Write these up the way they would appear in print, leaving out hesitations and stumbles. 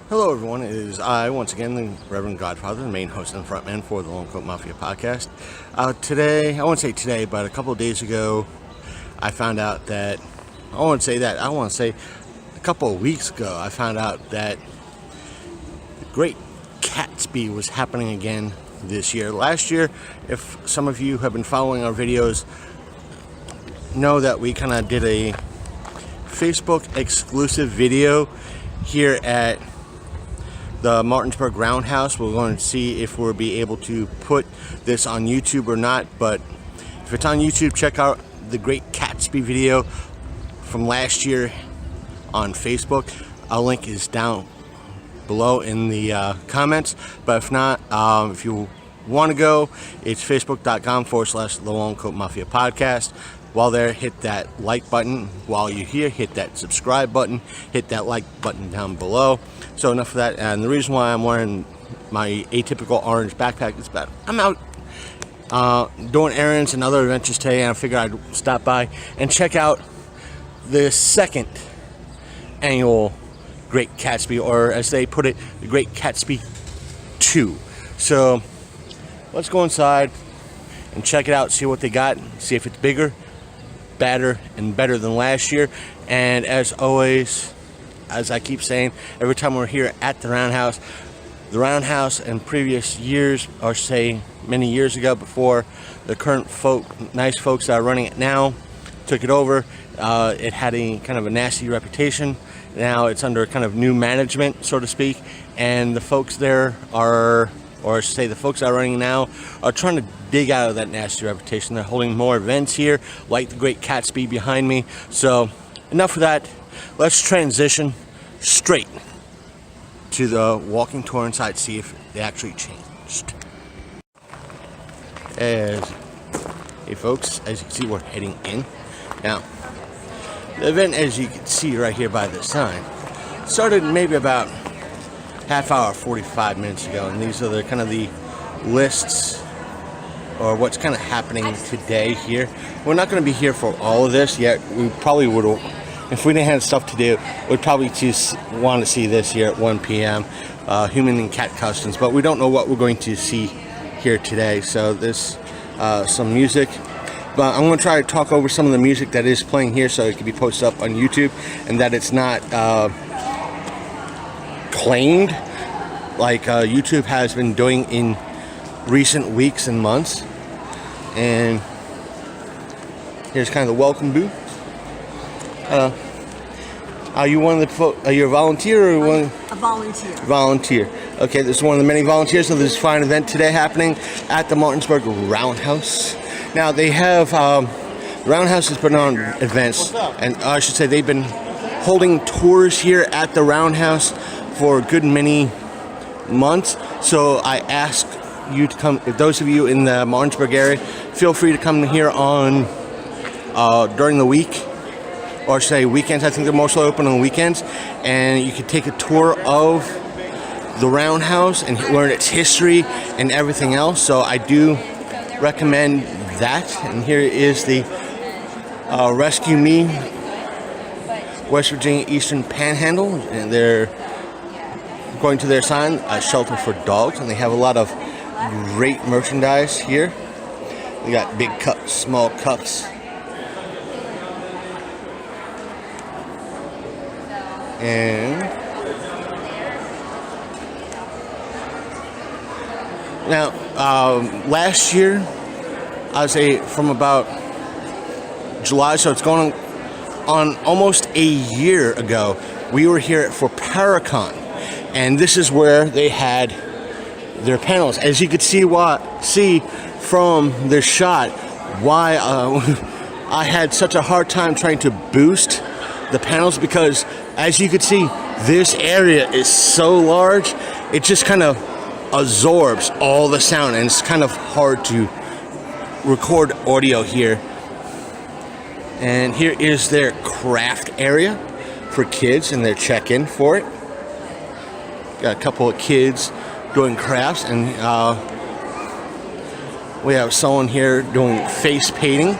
Hello everyone, it is I, once again, the Reverend Godfather, the main host and frontman for the Long Coat Mafia podcast. Today, I won't say today, but a couple of days ago, I found out that, I want to say a couple of weeks ago, I found out that the Great Catsby was happening again this year. Last year, if some of you have been following our videos, know that we kind of did a Facebook exclusive video here at the Martinsburg Roundhouse. We're going to see if we'll be able to put this on YouTube or not, but if it's on YouTube, check out the Great Catsby video from last year on Facebook. Our link is down below in the comments, but if not, if you want to go, it's facebook.com/The Long Coat Mafia podcast. While there, hit that like button. While you're here, hit that subscribe button. Hit that like button down below. So enough of that. And the reason why I'm wearing my atypical orange backpack is that I'm out doing errands and other adventures today, and I figured I'd stop by and check out the second annual Great Catsby, or as they put it, the Great Catsby 2. So let's go inside and check it out, see what they got, see if it's bigger, badder, and better than last year. And as always, as I keep saying, every time we're here at the Roundhouse in previous years, or say many years ago before the current nice folks that are running it now took it over, it had a kind of a nasty reputation. Now it's under kind of new management, so to speak, and the folks there are, or say the folks that are running now, are trying to dig out of that nasty reputation. They're holding more events here, like the Great Catsby behind me. So enough of that. Let's transition straight to the walking tour inside, see if they actually changed. Hey folks, as you can see, we're heading in. Now, the event, as you can see right here by the sign, started maybe about half hour, 45 minutes ago, and these are the kind of the lists, or what's kind of happening today here. We're not going to be here for all of this yet. We probably would, if we didn't have stuff to do, we'd probably just want to see this here at 1 p.m. Human and cat customs, but we don't know what we're going to see here today. So there's some music, but I'm going to try to talk over some of the music that is playing here so it can be posted up on YouTube, and that it's not claimed like YouTube has been doing in recent weeks and months. And here's kind of the welcome booth. Are you one of the are you a volunteer or one? A volunteer. Volunteer. Okay, this is one of the many volunteers of this fine event today happening at the Martinsburg Roundhouse. Now they have the Roundhouse has put on events, and I should say they've been holding tours here at the Roundhouse for a good many months. So I ask you to come, if those of you in the Martinsburg area, feel free to come here on during the week, or say weekends. I think they're mostly open on weekends, and you can take a tour of the Roundhouse and learn its history and everything else. So I do recommend that. And here is the Rescue Me West Virginia Eastern Panhandle, and they're going to their sign, a shelter for dogs, and they have a lot of great merchandise here. We got big cups, small cups, and now last year, I would say from about July, so it's going on almost a year ago, we were here for Paracon, and this is where they had their panels. As you could see from this shot, why I had such a hard time trying to boost the panels, because as you could see, this area is so large, it just kind of absorbs all the sound, and it's kind of hard to record audio here. And here is their craft area for kids and their check-in for it. Got a couple of kids doing crafts, and we have someone here doing face painting.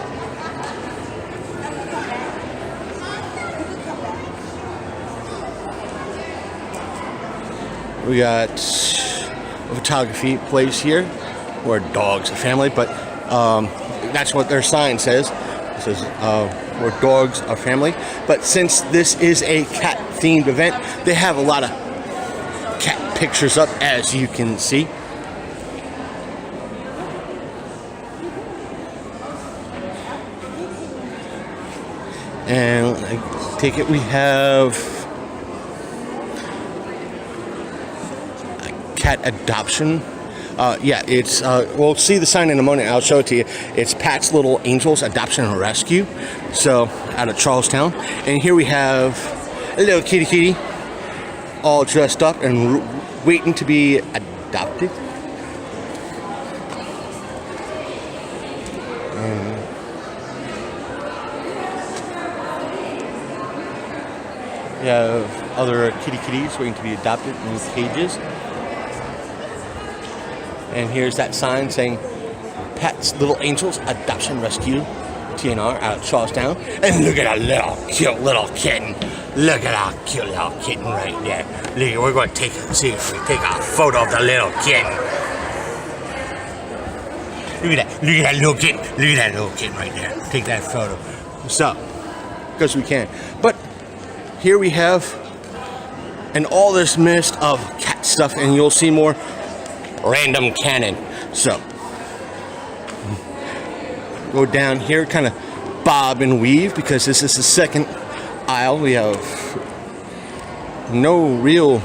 We got a photography place here where dogs are family, but that's what their sign says. It says where dogs are family. But since this is a cat-themed event, they have a lot of cat pictures up, as you can see. And I take it we have a cat adoption. Yeah, it's, we'll see the sign in a moment. I'll show it to you. It's Pat's Little Angels Adoption and Rescue. So, out of Charlestown. And here we have a little kitty, all dressed up and waiting to be adopted. We have other kitties waiting to be adopted in cages. And here's that sign saying Pat's Little Angels Adoption Rescue TNR out of Charlestown. And look at that little cute little kitten. Look at that cute little kitten right there. Look, we're going to see if we take a photo of the little kitten. Look at that little kitten. Look at that little kitten right there. Take that photo. So, because we can. But here we have, and all this mist of cat stuff, and you'll see more random canon. So, go down here, kind of bob and weave, because this is the second aisle. We have no real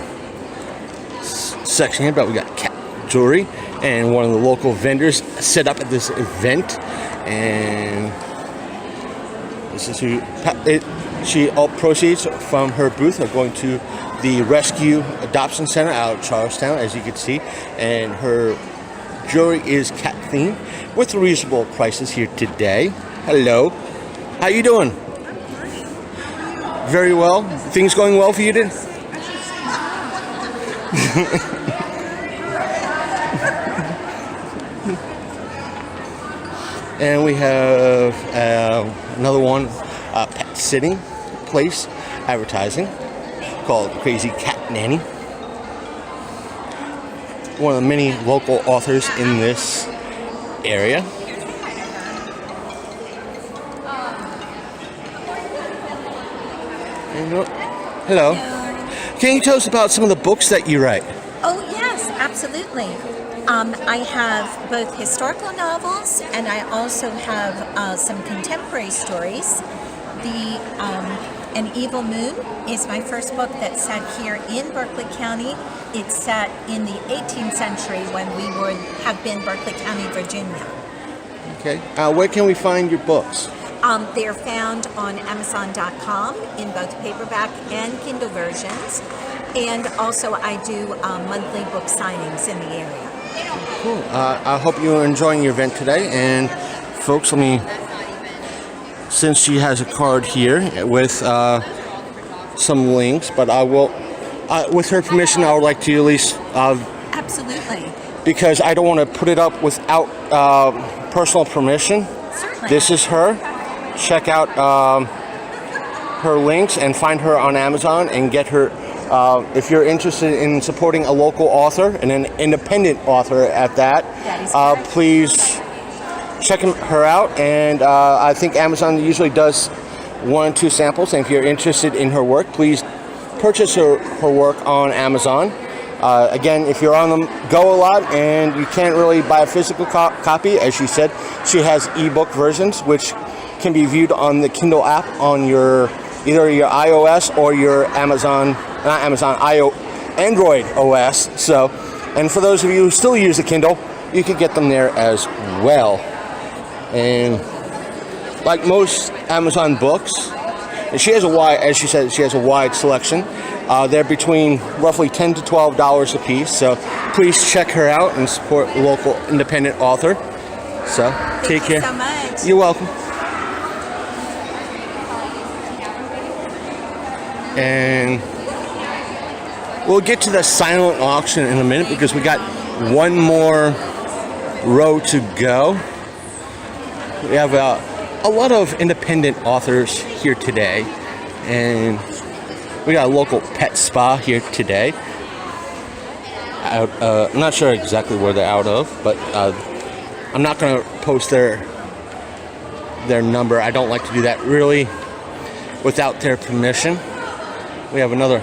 section here, but we got cat jewelry, and one of the local vendors set up at this event, and this is who all proceeds from her booth are going to the Rescue Adoption Center out of Charlestown, as you can see, and her jewelry is cat themed with reasonable prices here today. Hello, how you doing? Very well. Things going well for you today? And we have another one, pet sitting place advertising called Crazy Cat Nanny. One of the many local authors in this area. Hello. Can you tell us about some of the books that you write? Oh yes, absolutely. I have both historical novels and I also have some contemporary stories. An Evil Moon is my first book that's set here in Berkeley County. It's set in the 18th century when we would have been Berkeley County, Virginia. Okay. Where can we find your books? They're found on Amazon.com in both paperback and Kindle versions. And also I do monthly book signings in the area. Cool. I hope you're enjoying your event today. And folks, since she has a card here with some links, but I will, with her permission, I would like to at least... Absolutely. Because I don't want to put it up without personal permission. Certainly. This is her. Check out her links and find her on Amazon and get her, if you're interested in supporting a local author and an independent author at that, please check her out. And I think Amazon usually does 1 or 2 samples. And if you're interested in her work, please purchase her work on Amazon. Again, if you're on the go a lot and you can't really buy a physical copy, as she said, she has ebook versions, which can be viewed on the Kindle app on your either your iOS or your Android OS. So, and for those of you who still use the Kindle, you can get them there as well. And like most Amazon books, and she has a wide, as she said, she has a wide selection. They're between roughly $10 to $12 a piece. So please check her out and support a local independent author. So take care. Thank you so much. You're welcome. And we'll get to the silent auction in a minute because we got one more row to go. We have a lot of independent authors here today, and we got a local pet spa here today. out. I'm not sure exactly where they're out of, but I'm not going to post their number. I don't like to do that really without their permission. We have another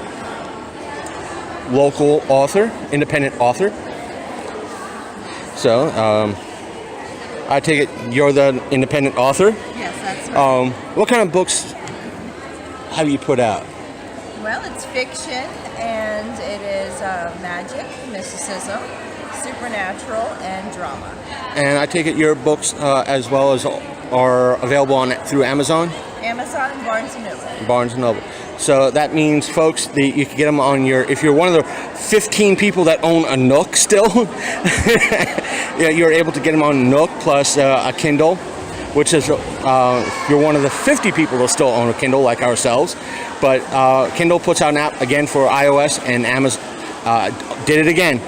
local author, independent author. So, I take it you're the independent author? Yes, that's right. What kind of books have you put out? Well, it's fiction, and it is magic, mysticism, supernatural, and drama. And I take it your books as well as are available through Amazon? Amazon and Barnes & Noble. Barnes & Noble. So that means, folks, that you can get them on if you're one of the 15 people that own a Nook still, you're able to get them on Nook plus a Kindle, which is, you're one of the 50 people that still own a Kindle like ourselves. But Kindle puts out an app again for iOS, and Amazon did it again.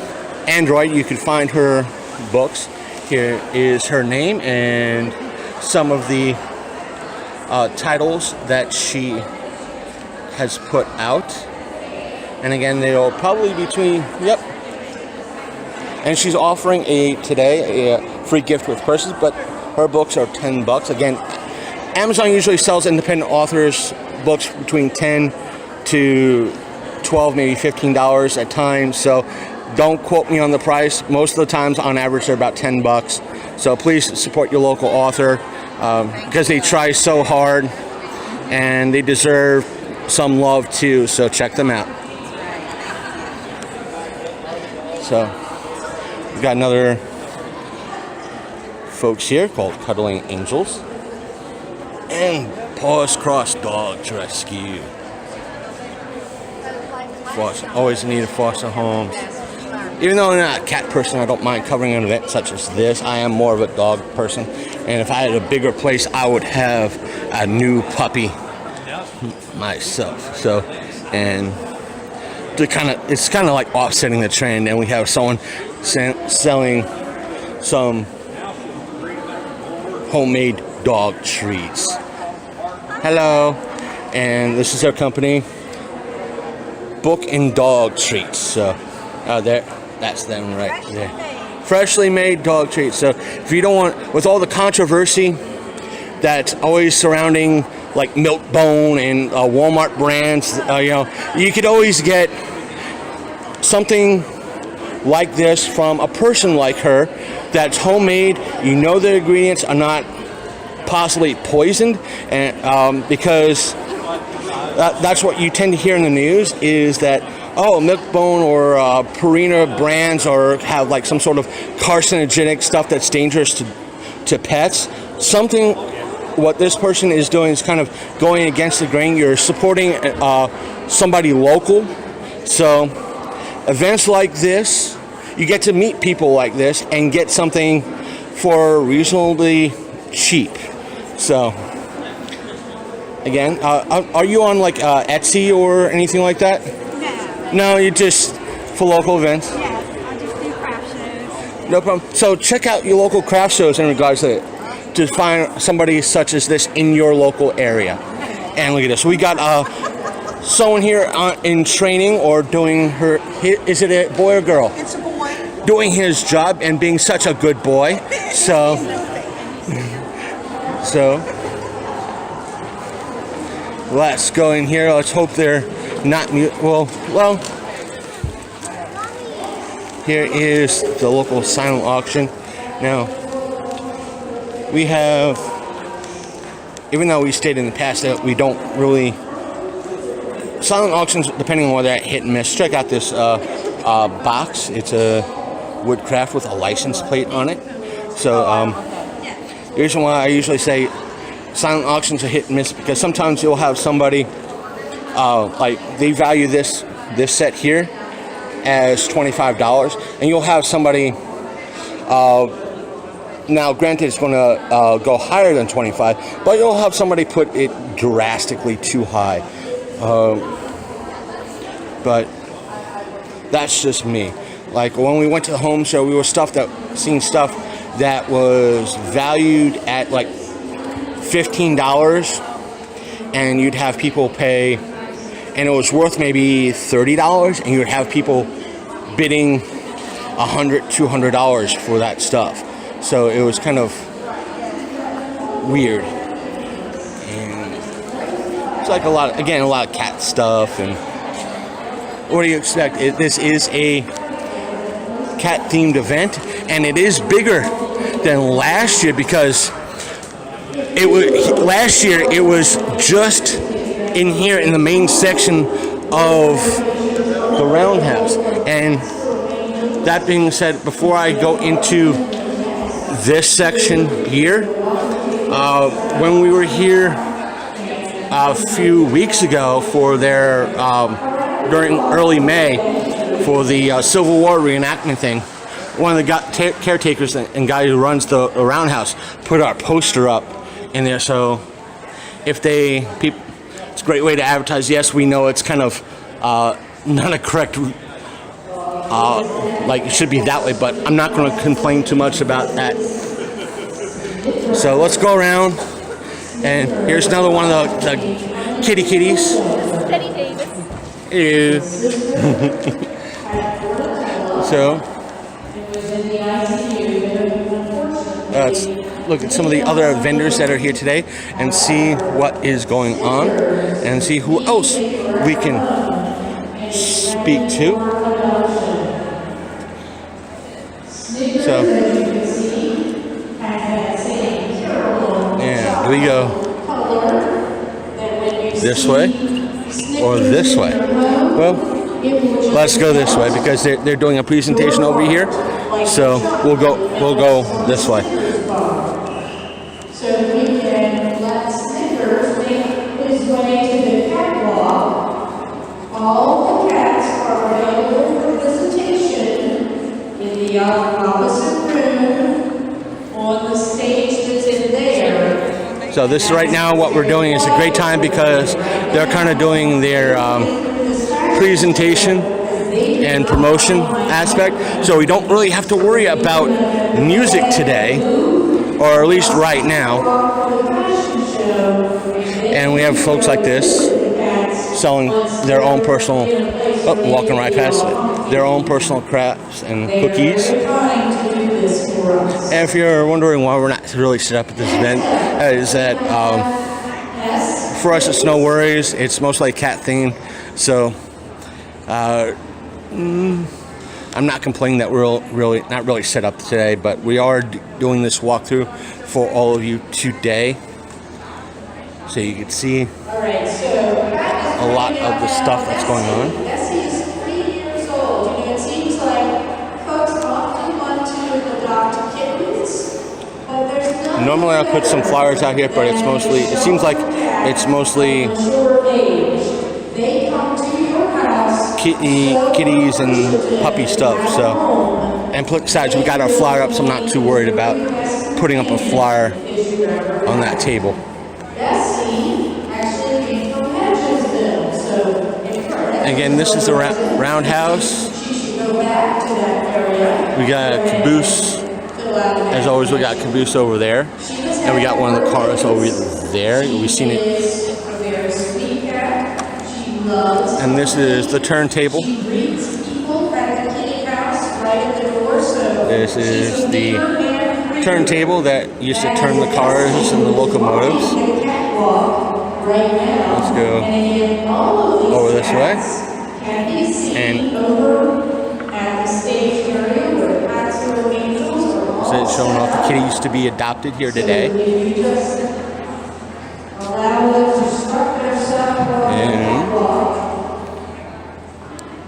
Android, you can find her books. Here is her name and some of the titles that she has put out, and again they'll probably between and she's offering today a free gift with purses, but her books are $10. Again, Amazon usually sells independent authors books between $10 to $12, maybe $15 at times, so don't quote me on the price. Most of the times on average they're about $10, so please support your local author because they try so hard and they deserve some love too, so check them out. So we've got another folks here called Cuddling Angels and Paws Cross Dogs Rescue. Always in need of foster homes. Even though I'm not a cat person, I don't mind covering an event such as this. I am more of a dog person, and if I had a bigger place, I would have a new puppy myself. So, and it's kind of like offsetting the trend, and we have someone selling some homemade dog treats. Hello, and this is their company, Book and Dog Treats. So, that's them right there. Freshly made dog treats. So, if you don't want, with all the controversy that's always surrounding like Milk-Bone and Walmart brands, you could always get something like this from a person like her that's homemade. You know the ingredients are not possibly poisoned, and because that's what you tend to hear in the news is that Milk-Bone or Purina brands or have like some sort of carcinogenic stuff that's dangerous to pets. What this person is doing is kind of going against the grain. You're supporting somebody local. So events like this, you get to meet people like this and get something for reasonably cheap. So again, are you on like Etsy or anything like that? No, you just for local events? Yes, I just do craft shows. No problem. So check out your local craft shows in regards to find somebody such as this in your local area. And look at this. We got someone here in training or doing is it a boy or girl? It's a boy. Doing his job and being such a good boy. So let's go in here. Let's hope they're not mute. Well, here is the local silent auction. Now, we have, even though we stated in the past that we don't really, silent auctions, depending on whether they're hit and miss. Check out this box. It's a woodcraft with a license plate on it. So, the reason why I usually say silent auctions are hit and miss, because sometimes you'll have somebody, like they value this set here as $25, and you'll have somebody, now granted it's going to go higher than 25, but you'll have somebody put it drastically too high. But that's just me. Like when we went to the home show, we were seeing stuff that was valued at like $15, and you'd have people pay, and it was worth maybe $30, and you would have people bidding $100, $200 for that stuff. So it was kind of weird. And it's like a lot of cat stuff. And what do you expect? This is a cat-themed event, and it is bigger than last year because last year it was just in here in the main section of the Roundhouse. And that being said, before I go into this section here, when we were here a few weeks ago for their during early May for the Civil War reenactment thing, one of the caretakers and guy who runs the Roundhouse put our poster up in there. So if it's a great way to advertise. Yes, we know it's kind of not a correct, like it should be that way, but I'm not going to complain too much about that. So let's go around, and here's another one of the kitties. Teddy Davis. Ew. So let's look at some of the other vendors that are here today and see what is going on and see who else we can speak to. So, yeah, do we go this way or this way? Well, let's go this way because they're doing a presentation over here. So we'll go this way. So we can let Snickers make his way to the catwalk. All the cats are available for visitation in the opposite room on the stage that's in there. So this right now, what we're doing is a great time because they're kind of doing their presentation and promotion aspect. So we don't really have to worry about music today, or at least right now. And we have folks like this selling their own personal, walking right past it, their own personal crafts and cookies. And if you're wondering why we're not really set up at this event, is that for us it's no worries. It's mostly cat themed, so I'm not complaining that we're not really set up today, but we are doing this walkthrough for all of you today, so you can see a lot of the stuff that's going on. Essie is 3 years old, and it seems like folks often want to adopt kittens, but there's no. Normally I'll put some flyers out here, but it seems like it's mostly They come to your house. kitties and puppy stuff. So, and besides, we got our flyer up, so I'm not too worried about putting up a flyer on that table. Bessie actually came from Martinsburg, so Again, this is the Roundhouse. she should go back to that area. We got a caboose. As always, we got a caboose over there, and we got one of the cars over there. We've seen it. And this is the turntable. This is the turntable that used to turn the cars and the locomotives. Let's go over this way. And so it's showing off the kitties to be adopted here today. And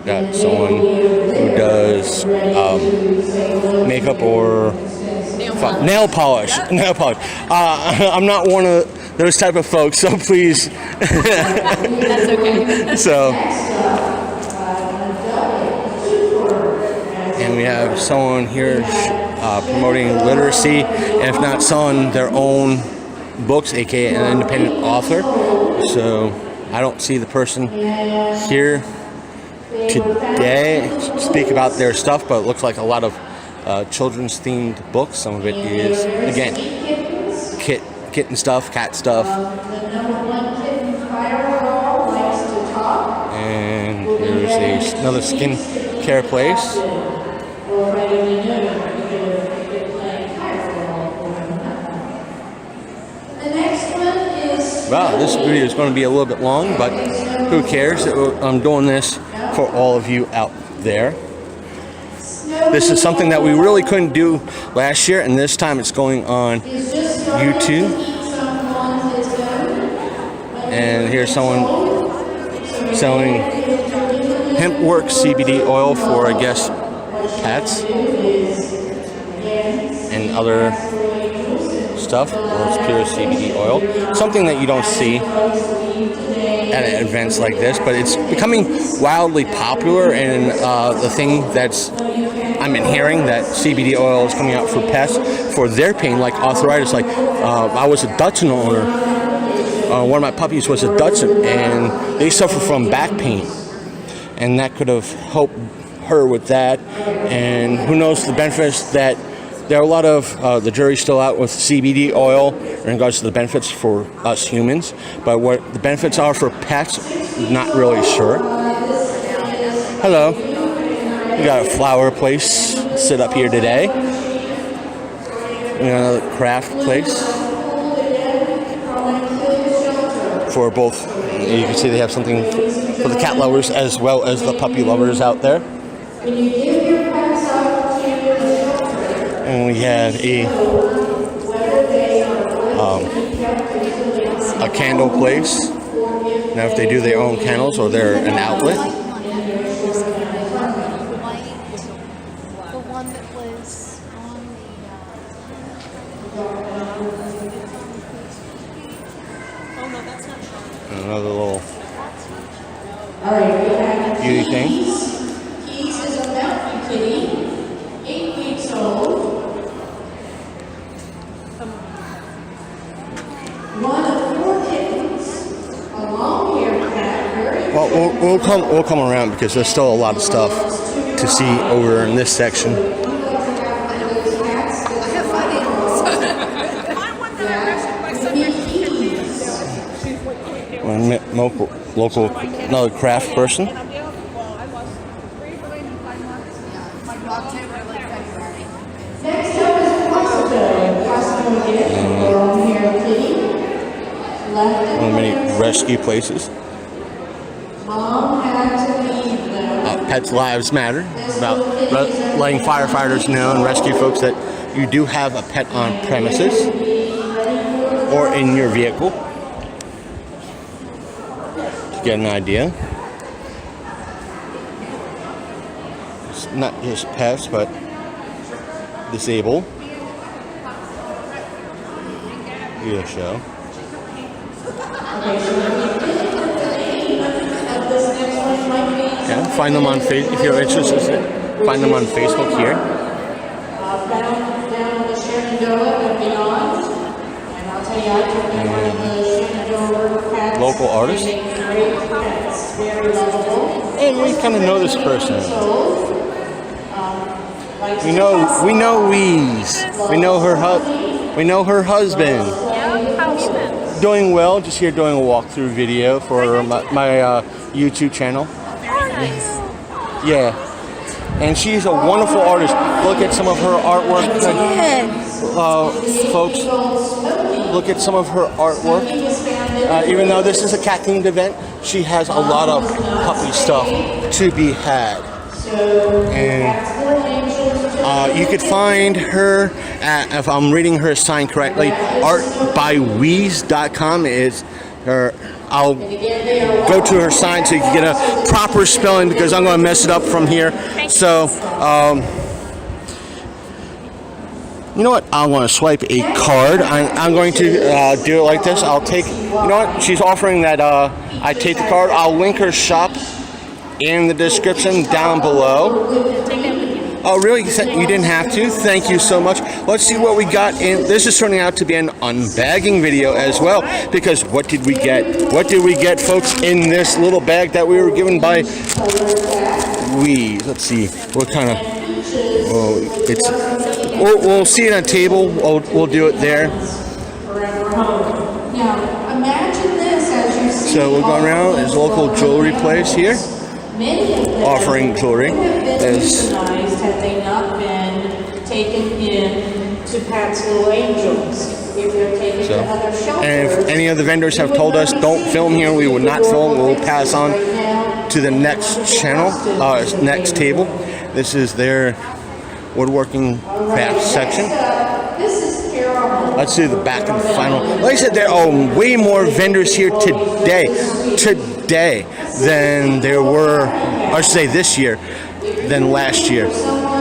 got someone who does makeup or nail polish. I'm not one of those type of folks, so please. That's okay. So, and we have someone here promoting literacy, and if not, selling their own books, aka an independent author. So I don't see the person here today speak about their stuff, but it looks like a lot of children's themed books. Some of it is, again, kitten stuff, cat stuff. And here's another skin care place. wow, this video is going to be a little bit long, but who cares? I'm doing this for all of you out there. This is something that we really couldn't do last year, and this time it's going on YouTube. And here's someone selling hemp work CBD oil for, I guess, pets and other stuff. Or it's pure CBD oil. Something that you don't see at events like this, but it's becoming wildly popular. And the thing that's I've been hearing that CBD oil is coming out for pets for their pain, like arthritis. Like I was a Dachshund owner. One of my puppies was a Dachshund, and they suffer from back pain, and that could have helped her with that. And who knows the benefits that there are a lot of the jury's still out with CBD oil in regards to the benefits for us humans, but what the benefits are for pets, not really sure. Hello, we got a flower place set up here today. We got another craft place for both. You can see they have something for the cat lovers as well as the puppy lovers out there. And we have a candle place. Now, if they do their own candles or they're an outlet. The one that was on oh no, that's not Sean. Another little Alright, we have beauty thing. Keys is a mountain kitty, 8 weeks old. One of 4 kittens, a long-haired cat, very Well, we'll come around because there's still a lot of stuff to see over in this section. Local, another craft person. Next up is Costco. Costco again, long-haired kitty. Left One of many rescue places. Mom had to leave them. Pets Lives Matter, about letting firefighters know and rescue folks that you do have a pet on premises or in your vehicle. To get an idea. It's not just pets, but disabled. Here's a show. Yeah, find them on Facebook if you're interested. Find them on Facebook here. Down the Shenandoah and beyond. And I'll tell you, I took one of the Shenandoah cats. Local artists. Great Cats, very lovable. And we kind of know this person. Likes We to know cats. We know her husband. Yeah, how's that? Doing well. Just here doing a walkthrough video for my YouTube channel. Yeah, and she's a wonderful artist. Look at some of her artwork. Folks, look at some of her artwork. Even though this is a cat-themed event, she has a lot of puppy stuff to be had. And you could find her at, if I'm reading her sign correctly, artbyweeze.com is her. I'll go to her sign so you can get a proper spelling because I'm going to mess it up from here. So, you know what? I want to swipe a card. I'm going to do it like this. I'll take, you know what? She's offering that I take the card. I'll link her shop in the description down below. Oh, really? You didn't have to? Thank you so much. Let's see what we got in. This is turning out to be an unbagging video as well, because what did we get? What did we get, folks, in this little bag that we were given by Weeze? Let's see. What kind of... Oh, it's... We'll see it on a table. We'll do it there. Now, imagine this as you see. So we're going around. There's a local jewelry place here. Many of them Offering jewelry. would have been There's... euthanized had they not been taken in to Pat's Little Angels. So, and if any of the vendors have told us don't film here, we would not film. We'll pass on to the next channel, next table. This is their woodworking craft section. Let's do the back and final. Like I said, there are way more vendors here today than there were, I should say this year, than last year.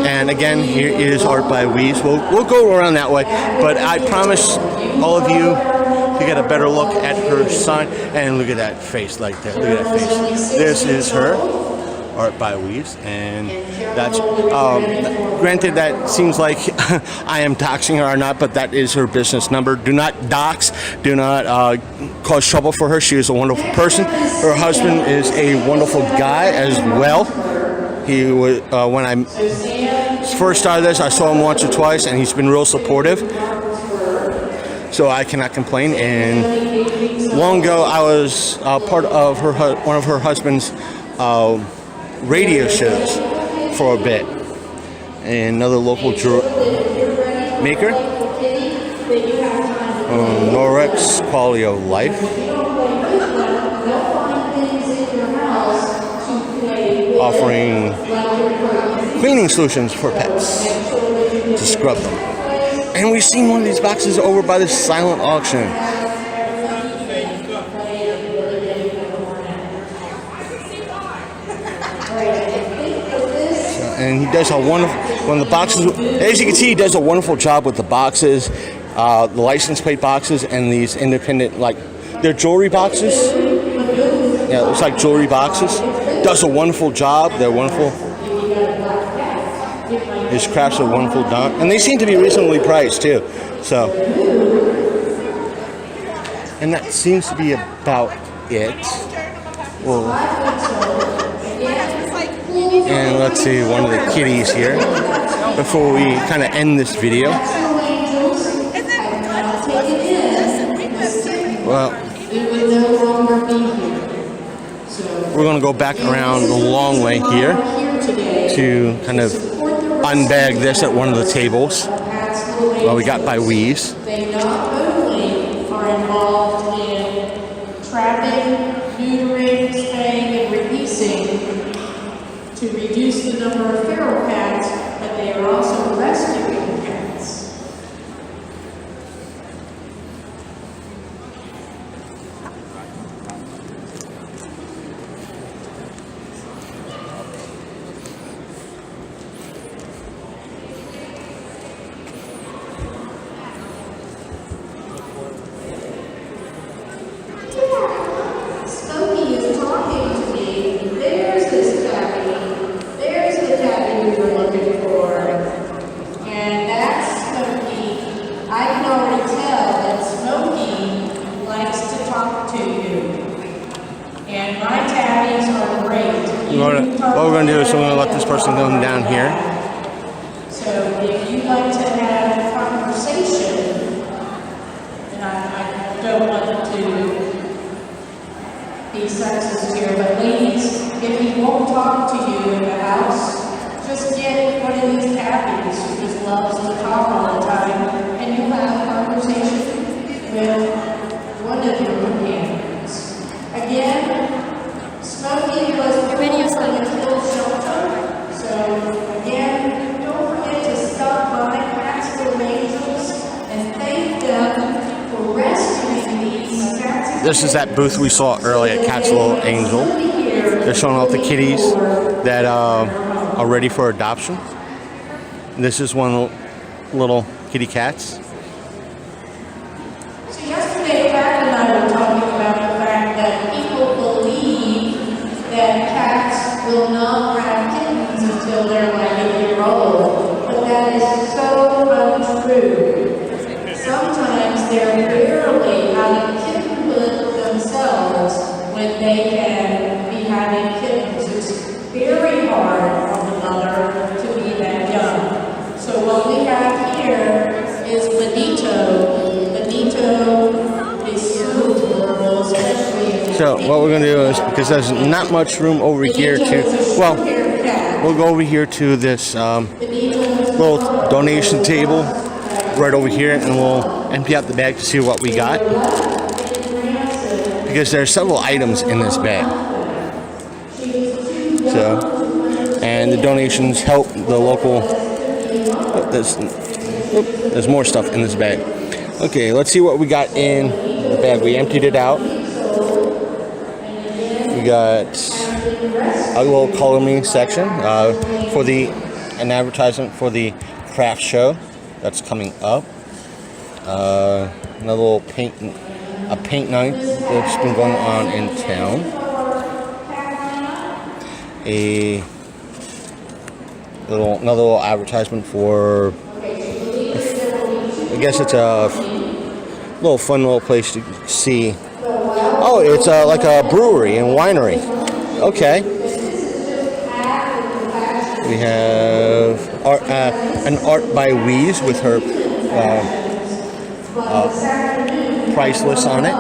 And again, here is Art by Weaves. We'll go around that way, but I promise all of you to get a better look at her sign. And look at that face like that. Look at that face. This is her, Art by Weaves, and that's granted that seems like I am doxing her or not, but that is her business number. Do not dox, do not cause trouble for her. She is a wonderful person. Her husband is a wonderful guy as well. He was when I first started this, I saw him once or twice, and he's been real supportive, so I cannot complain. And long ago I was part of one of her husband's radio shows for a bit, and another local jewelry maker, Norex Quality of Life, offering cleaning solutions for pets to scrub them. And we've seen one of these boxes over by the silent auction. And he does a wonderful, when the boxes, as you can see, he does a wonderful job with the boxes, the license plate boxes, and these independent, like, they're jewelry boxes. Yeah, it looks like jewelry boxes. Does a wonderful job. They're wonderful. His crafts are wonderful done, and they seem to be reasonably priced too. So, and that seems to be about it. Well, and let's see one of the kitties here before we kind of end this video. Well, we're going to go back around the long way here to kind of unbag this at one of the tables. Well, we got by Weaves. They not only are involved in trapping, neutering, spaying, and releasing to reduce the number of feral cats, but they are also rescuing cats. Smokey is talking to me. There's this tabby. There's the tabby we were looking for. And that's Smokey. I can already tell that Smokey likes to talk to you. And my tabbies are great. What we're going to do is we're going to let this person come down here. So if you'd like to have a conversation, and I don't want to be sexist here, but ladies, if he won't talk to you in the house, just get one of these tabbies who just loves to talk all the time, and you'll have a conversation with one of your companions. Again, Smokey was the little shelter, so again, don't forget to stop by Catskill Angels and thank them for rescuing these cats. This is that booth we saw earlier at Catskill Angel. They're showing off the kitties that are ready for adoption. This is one of the little kitty cats. So yesterday, Brad and I were talking about the fact that people believe that cats will not grab kittens until they're like a year old, but that is so untrue. Sometimes they're barely out of kittenhood themselves when they can be having kittens. It's very hard on the mother to be that young. So what we have here is Benito. Benito is so adorable, especially. So what we're going to do is, because there's not much room over here to, well, we'll go over here to this little donation table right over here, and we'll empty out the bag to see what we got, because there are several items in this bag. So, and the donations help the local. There's more stuff in this bag. Okay, let's see what we got in the bag. We emptied it out. We got a little color me section for an advertisement for the craft show that's coming up. Another little paint night that's been going on in town. Another little advertisement for, I guess it's a little fun little place to see. Oh, it's like a brewery and winery. Okay. We have an art by Weeze with her price list on it.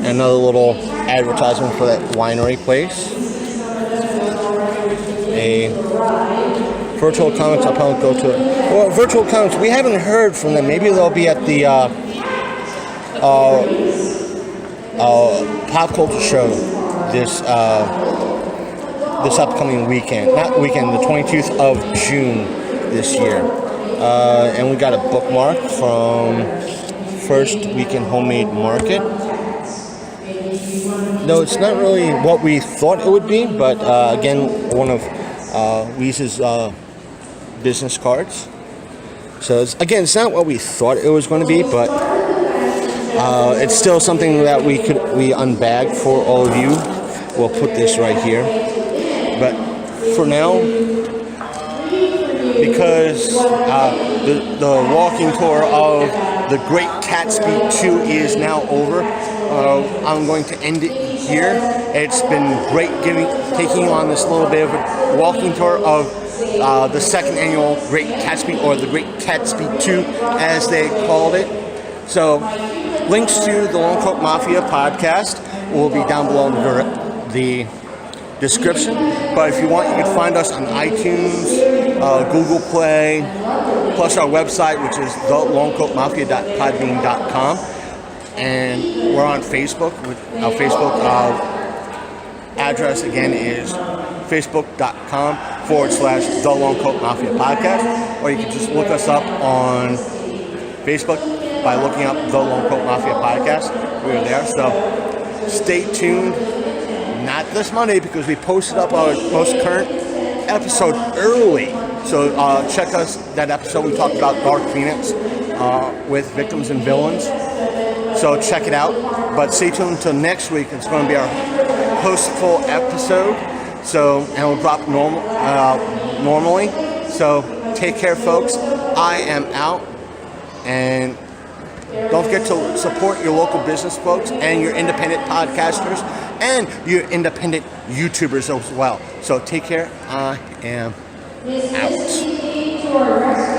Another little advertisement for that winery place. A Virtual Comics, I'll probably go to it. Well, Virtual Comics, we haven't heard from them. Maybe they'll be at the pop culture show this upcoming weekend. Not weekend, the 22nd of June this year. And we got a bookmark from First Weekend Homemade Market. No, it's not really what we thought it would be, but again, one of Weeze's business cards. So it's not what we thought it was going to be, but it's still something that we unbagged for all of you. We'll put this right here. But for now, because the walking tour of the Great Catsby 2 is now over, I'm going to end it here. It's been great taking you on this little bit of a walking tour of the second annual Great Catsby, or the Great Catsby 2 as they called it. So links to the Long Coat Mafia podcast will be down below in the description. But if you want, you can find us on iTunes, Google Play, plus our website, which is thelongcoatmafia.podbean.com. And we're on Facebook. Our Facebook address again is facebook.com/The Long Coat Mafia Podcast. Or you can just look us up on Facebook by looking up The Long Coat Mafia Podcast. We are there. So stay tuned. Not this Monday, because we posted up our most current episode early. So check us, that episode we talked about Dark Phoenix with victims and villains. So check it out. But stay tuned until next week. It's going to be our hostful episode. So, and it'll drop normally. So take care, folks. I am out. And don't forget to support your local business folks and your independent podcasters and your independent YouTubers as well. So take care. I am out.